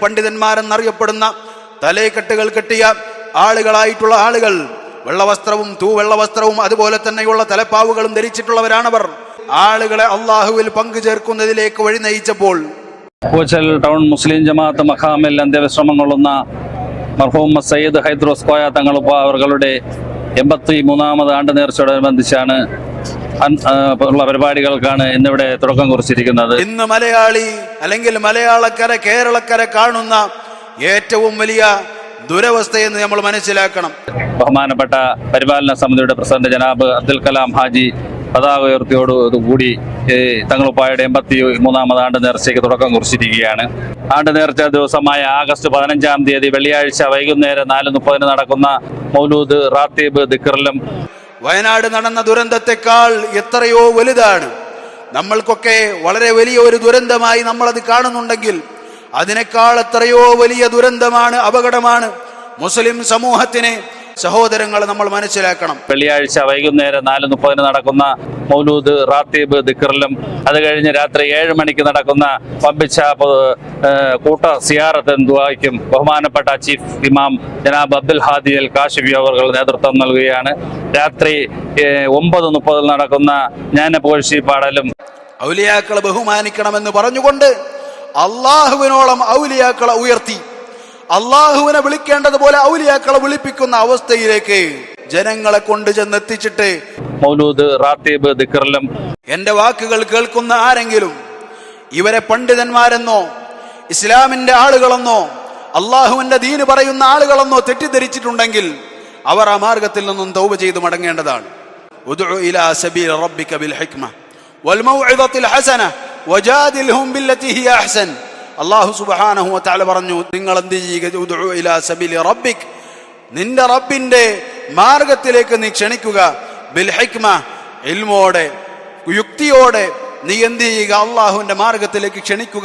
പണ്ഡിതന്മാരെന്നറിയപ്പെടുന്ന തലേക്കെട്ടുകൾ കെട്ടിയ ആളുകളായിട്ടുള്ള ആളുകൾ വെള്ളവസ്ത്രവും തൂവെള്ളവസ്ത്രവും അതുപോലെ തന്നെയുള്ള തലപ്പാവുകളും ധരിച്ചിട്ടുള്ളവരാണവർ. ആളുകളെ അള്ളാഹുവിൽ പങ്കുചേർക്കുന്നതിലേക്ക് വഴി നയിച്ചപ്പോൾ പൂച്ചൽ ടൗൺ മുസ്ലിം ജമാഅത്ത് മഖാമിൽ അന്ത്യവിശ്രമം കൊള്ളുന്ന മർഹൂം സയ്യിദ് ഹൈദ്രോസ് കോയ തങ്ങളുപ്പ അവരുടെ 83ാമത് ആണ്ട് നേർച്ചയോടനുബന്ധിച്ചാണ് ഉള്ള പരിപാടികൾക്കാണ് ഇന്നിവിടെ തുടക്കം കുറിച്ചിരിക്കുന്നത്. ഇന്ന് മലയാളി അല്ലെങ്കിൽ മലയാളക്കര കേരളക്കര കാണുന്ന ഏറ്റവും വലിയ ദുരവസ്ഥയെന്ന് നമ്മൾ മനസ്സിലാക്കണം. ബഹുമാനപ്പെട്ട പരിപാലന സമിതിയുടെ പ്രസിഡന്റ് ജനാബ് അബ്ദുൽ കലാം ഹാജി പതാക ഉയർത്തിയോടുകൂടി തങ്ങളുപ്പായുടെ 83ാമത് ആണ്ട് നേർച്ചയ്ക്ക് തുടക്കം കുറിച്ചിരിക്കുകയാണ്. ആണ്ട് നേർച്ച ദിവസമായ ആഗസ്റ്റ് 15-ാം തീയതി വെള്ളിയാഴ്ച വൈകുന്നേരം 4:30 നടക്കുന്ന മൗലൂദ് റാത്തീബ് ദിക്റിലും വയനാട് നടന്ന ദുരന്തത്തെക്കാൾ എത്രയോ വലുതാണ്. നമ്മൾക്കൊക്കെ വളരെ വലിയ ഒരു ദുരന്തമായി നമ്മളത് കാണുന്നുണ്ടെങ്കിൽ അതിനേക്കാൾ എത്രയോ വലിയ ദുരന്തമാണ്, അപകടമാണ് മുസ്ലിം സമൂഹത്തിന്. സഹോദരങ്ങൾ, നമ്മൾ മനസ്സിലാക്കണം. വെള്ളിയാഴ്ച വൈകുന്നേരം 4:30 നടക്കുന്ന മൗലൂദ് റാത്തീബ് ദിക്റിലും അത് കഴിഞ്ഞ് രാത്രി 7 മണിക്ക് നടക്കുന്ന പമ്പിച്ച കൂട്ട സിയാറത്ത് ദുആയ്ക്കും ബഹുമാനപ്പെട്ട ചീഫ് ഇമാം ജനാബ് അബ്ദുൽ ഹാദി അൽ കാശിഫി അവർ നേതൃത്വം നൽകുകയാണ്. രാത്രി 9:30 നടക്കുന്ന ജ്ഞാനപുകഴ്ചി പാടലും ഔലിയാക്കളെ ബഹുമാനിക്കണമെന്ന് പറഞ്ഞുകൊണ്ട് അള്ളാഹുവിനോളം ഔലിയാക്കളെ ഉയർത്തി അള്ളാഹുവിനെ വിളിക്കേണ്ടതുപോലെ ഔലിയാക്കളെ വിളിപ്പിക്കുന്ന അവസ്ഥയിലേക്ക് ജനങ്ങളെ കൊണ്ട് ചെന്നെത്തിച്ചിട്ട് മൗലൂദ് റാത്തീബ് ദിക്റിലും എന്റെ വാക്കുകൾ കേൾക്കുന്ന ആരെങ്കിലും ഇവരെ പണ്ഡിതന്മാരെന്നോ ഇസ്ലാമിന്റെ ആളുകളെന്നോ അള്ളാഹുവിന്റെ ദീന് പറയുന്ന ആളുകളെന്നോ തെറ്റിദ്ധരിച്ചിട്ടുണ്ടെങ്കിൽ അവർ ആ മാർഗത്തിൽ നിന്നും തൗബ ചെയ്ത് മടങ്ങേണ്ടതാണ്. ഉദ്ഉ ഇലാ സബീൽ റബ്ബിക ബിൽ ഹിക്മ വൽ മൗഇദത്തിൽ ഹസന വജാദിൽഹും ബില്ലതി ഹിയ അഹ്സൻ. അല്ലാഹു സുബ്ഹാനഹു വ തആല പറഞ്ഞു, നിങ്ങൾ എന്ത് ചെയ്യുക? ഉദ്ഉ ഇലാ സബീലി റബ്ബിക്, നിന്റെ റബ്ബിന്റെ മാർഗത്തിലേക്ക് നീ ക്ഷണിക്കുക. ബിൽ ഹിക്മ, ഇൽമോടെ യുക്തിയോടെ നീ എന്ത് ചെയ്യുക? അള്ളാഹുവിന്റെ മാർഗത്തിലേക്ക് ക്ഷണിക്കുക.